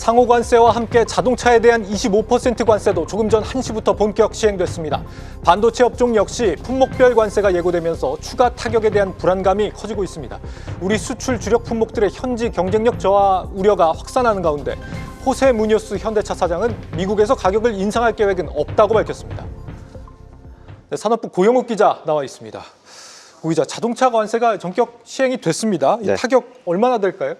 상호 관세와 함께 자동차에 대한 25% 관세도 조금 전 1시부터 본격 시행됐습니다. 반도체 업종 역시 품목별 관세가 예고되면서 추가 타격에 대한 불안감이 커지고 있습니다. 우리 수출 주력 품목들의 현지 경쟁력 저하 우려가 확산하는 가운데 호세 무뇨스 현대차 사장은 미국에서 가격을 인상할 계획은 없다고 밝혔습니다. 네, 산업부 고영욱 기자 나와 있습니다. 고 기자, 자동차 관세가 전격 시행이 됐습니다. 이 네. 타격 얼마나 될까요?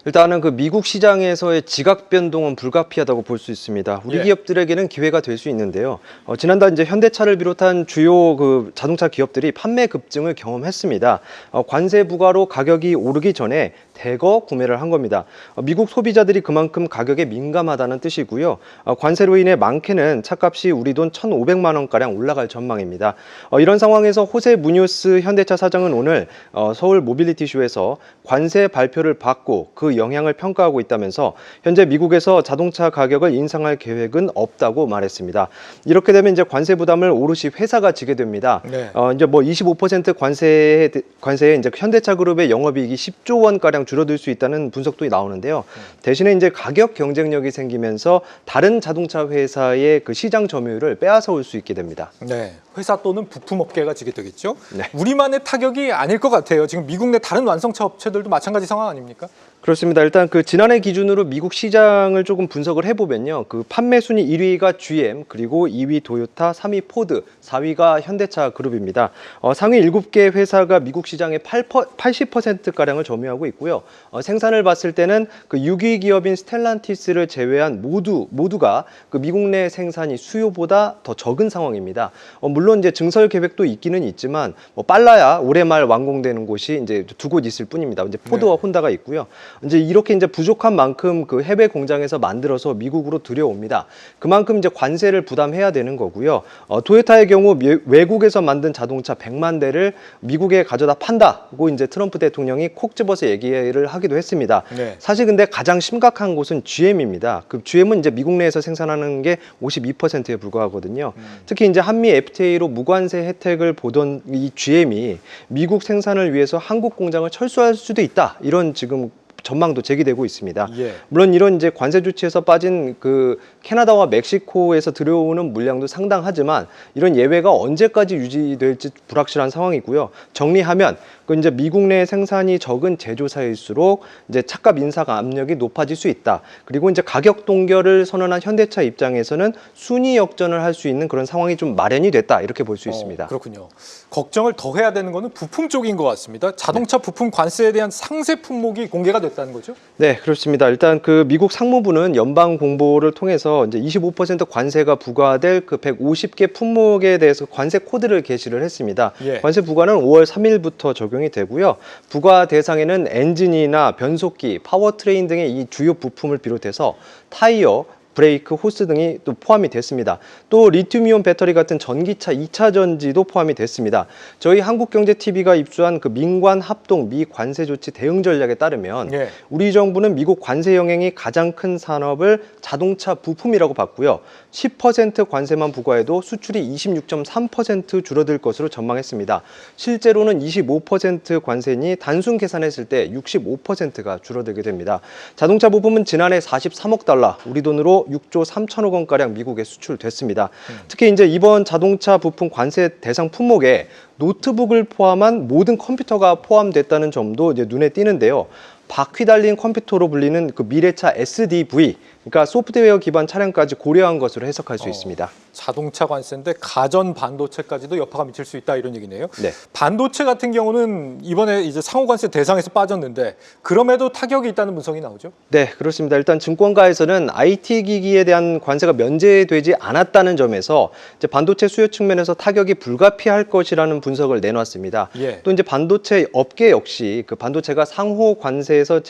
일단은 그 미국 시장에서의 지각 변동은 불가피하다고 볼 수 있습니다. 우리 예. 기업들에게는 기회가 될 수 있는데요. 지난달 이제 현대차를 비롯한 주요 그 자동차 기업들이 판매 급증을 경험했습니다. 관세 부과로 가격이 오르기 전에 대거 구매를 한 겁니다. 미국 소비자들이 그만큼 가격에 민감하다는 뜻이고요. 관세로 인해 많게는 차값이 우리 돈 1,500만 원가량 올라갈 전망입니다. 이런 상황에서 호세 무뇨스 현대차 사장은 오늘 서울 모빌리티 쇼에서 관세 발표를 받고 그 영향을 평가하고 있다면서 현재 미국에서 자동차 가격을 인상할 계획은 없다고 말했습니다. 이렇게 되면 이제 관세 부담을 오롯이 회사가 지게 됩니다. 네. 이제 뭐 25% 관세에 이제 현대차 그룹의 영업이익이 10조 원 가량 줄어들 수 있다는 분석도 나오는데요. 대신에 이제 가격 경쟁력이 생기면서 다른 자동차 회사의 그 시장 점유율을 빼앗아 올 수 있게 됩니다. 네, 회사 또는 부품업계가 지게 되겠죠. 네. 우리만의 타격이 아닐 것 같아요. 지금 미국 내 다른 완성차 업체들도 마찬가지 상황 아닙니까? 그렇습니다. 일단 그 지난해 기준으로 미국 시장을 조금 분석을 해보면요. 그 판매 순위 1위가 GM, 그리고 2위 도요타, 3위 포드, 4위가 현대차 그룹입니다. 상위 7개 회사가 미국 시장의 80%가량을 점유하고 있고요. 생산을 봤을 때는 그 6위 기업인 스텔란티스를 제외한 모두가 그 미국 내 생산이 수요보다 더 적은 상황입니다. 물론 이제 증설 계획도 있기는 있지만 뭐 빨라야 올해 말 완공되는 곳이 이제 두 곳 있을 뿐입니다. 이제 포드와 혼다가 있고요. 이제 이렇게 이제 부족한 만큼 그 해외 공장에서 만들어서 미국으로 들여옵니다. 그만큼 이제 관세를 부담해야 되는 거고요. 토요타의 경우 외국에서 만든 자동차 100만 대를 미국에 가져다 판다고 이제 트럼프 대통령이 콕 집어서 얘기를 하기도 했습니다. 네. 사실 근데 가장 심각한 곳은 GM입니다. 그 GM은 이제 미국 내에서 생산하는 게 52%에 불과하거든요. 특히 이제 한미 FTA로 무관세 혜택을 보던 이 GM이 미국 생산을 위해서 한국 공장을 철수할 수도 있다. 이런 지금 전망도 제기되고 있습니다. 예. 물론 이런 이제 관세 조치에서 빠진 그 캐나다와 멕시코에서 들여오는 물량도 상당하지만 이런 예외가 언제까지 유지될지 불확실한 상황이고요. 정리하면 그 이제 미국 내 생산이 적은 제조사일수록 이제 차값 인상 압력이 높아질 수 있다. 그리고 이제 가격 동결을 선언한 현대차 입장에서는 순위 역전을 할 수 있는 그런 상황이 좀 마련이 됐다. 이렇게 볼 수 있습니다. 그렇군요. 걱정을 더 해야 되는 거는 부품 쪽인 것 같습니다. 자동차 부품 관세에 대한 상세 품목이 공개가 됐다는 거죠? 네, 그렇습니다. 일단 그 미국 상무부는 연방 공보를 통해서 이제 25% 관세가 부과될 그 150개 품목에 대해서 관세 코드를 게시를 했습니다. 예. 관세 부과는 5월 3일부터 적용이 되고요. 부과 대상에는 엔진이나 변속기, 파워트레인 등의 이 주요 부품을 비롯해서 타이어, 브레이크, 호스 등이 또 포함이 됐습니다. 또 리튬이온 배터리 같은 전기차 2차 전지도 포함이 됐습니다. 저희 한국경제TV가 입수한 그 민관 합동 미 관세 조치 대응 전략에 따르면 예. 우리 정부는 미국 관세 영향이 가장 큰 산업을 자동차 부품이라고 봤고요. 10% 관세만 부과해도 수출이 26.3% 줄어들 것으로 전망했습니다. 실제로는 25% 관세니 단순 계산했을 때 65%가 줄어들게 됩니다. 자동차 부품은 지난해 43억 달러, 우리 돈으로 6조 3천억 원가량 미국에 수출됐습니다. 특히 이제 이번 자동차 부품 관세 대상 품목에 노트북을 포함한 모든 컴퓨터가 포함됐다는 점도 이제 눈에 띄는데요. 바퀴 달린 컴퓨터로 불리는 그 미래차 SDV, 그러니까 소프트웨어 기반 차량까지 고려한 것으로 해석할 수 있습니다. 자동차 관세인데 가전 반도체까지도 여파가 미칠 수 있다 이런 얘기네요. 네. 반도체 같은 경우는 이번에 이제 상호 관세 대상에서 빠졌는데 그럼에도 타격이 있다는 분석이 나오죠? 네, 그렇습니다. 일단 증권가에서는 IT 기기에 대한 관세가 면제되지 않았다는 점에서 이제 반도체 수요 측면에서 타격이 불가피할 것이라는 분석을 내놨습니다. 예. 또 이제 반도체 업계 역시 그 반도체가 상호 관세에서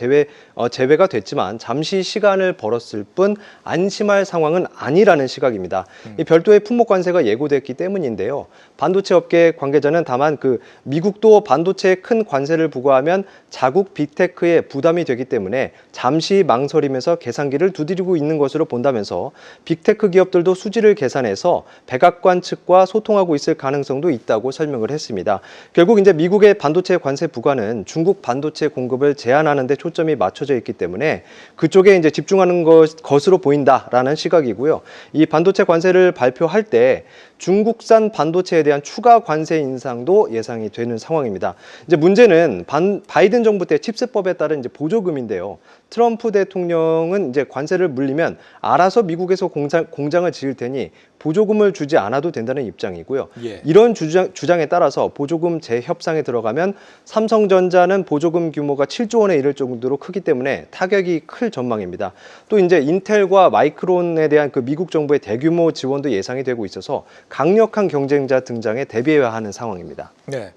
제외가 됐지만 잠시 시간을 벌었을 뿐 안심할 상황은 아니라는 시각입니다. 이 별도의 품목 관세가 예고됐기 때문인데요. 반도체 업계 관계자는 다만 그 미국도 반도체에 큰 관세를 부과하면 자국 빅테크에 부담이 되기 때문에 잠시 망설이면서 계산기를 두드리고 있는 것으로 본다면서 빅테크 기업들도 수지를 계산해서 백악관 측과 소통하고 있을 가능성도 있다고 설명을 했습니다. 결국 이제 미국의 반도체 관세 부과는 중국 반도체 공급을 제한하는 개선하는 데 초점이 맞춰져 있기 때문에 그쪽에 이제 집중하는 것으로 보인다라는 시각이고요. 이 반도체 관세를 발표할 때 중국산 반도체에 대한 추가 관세 인상도 예상이 되는 상황입니다. 이제 문제는 바이든 정부 때 칩스법에 따른 이제 보조금인데요. 트럼프 대통령은 이제 관세를 물리면 알아서 미국에서 공장을 지을 테니 보조금을 주지 않아도 된다는 입장이고요. 예. 이런 주장에 따라서 보조금 재협상에 들어가면 삼성전자는 보조금 규모가 7조 원에 이를 정도로 크기 때문에 타격이 클 전망입니다. 또 이제 인텔과 마이크론에 대한 그 미국 정부의 대규모 지원도 예상이 되고 있어서 강력한 경쟁자 등장에 대비해야 하는 상황입니다. 네.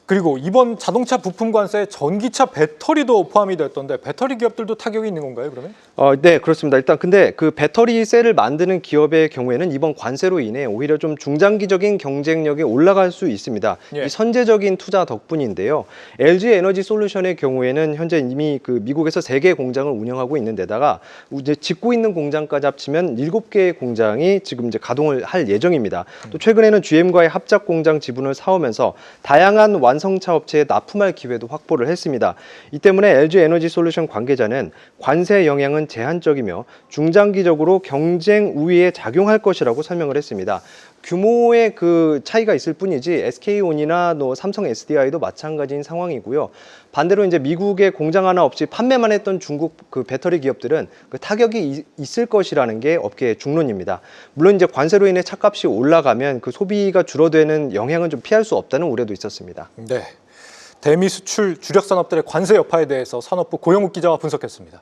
그리고 이번 자동차 부품 관세에 전기차 배터리도 포함이 됐던데 배터리 기업들도 타격이 있는 건가요, 그러면? 네, 그렇습니다. 일단 근데 그 배터리 셀을 만드는 기업의 경우에는 이번 관세로 인해 오히려 좀 중장기적인 경쟁력이 올라갈 수 있습니다. 예. 이 선제적인 투자 덕분인데요. LG 에너지 솔루션의 경우에는 현재 이미 그 미국에서 3개 공장을 운영하고 있는 데다가 이제 짓고 있는 공장까지 합치면 7개의 공장이 지금 이제 가동을 할 예정입니다. 또 최근에는 GM과의 합작 공장 지분을 사오면서 다양한 완성차 업체에 납품할 기회도 확보를 했습니다. 이 때문에 LG 에너지 솔루션 관계자는 관세 영향은 제한적이며 중장기적으로 경쟁 우위에 작용할 것이라고 설명을 했습니다. 규모의 그 차이가 있을 뿐이지 SK온이나 삼성 SDI도 마찬가지인 상황이고요. 반대로 이제 미국에 공장 하나 없이 판매만 했던 중국 그 배터리 기업들은 그 타격이 있을 것이라는 게 업계의 중론입니다. 물론 이제 관세로 인해 차값이 올라가면 그 소비가 줄어드는 영향은 좀 피할 수 없다는 우려도 있었습니다. 네. 대미 수출 주력 산업들의 관세 여파에 대해서 산업부 고영욱 기자와 분석했습니다.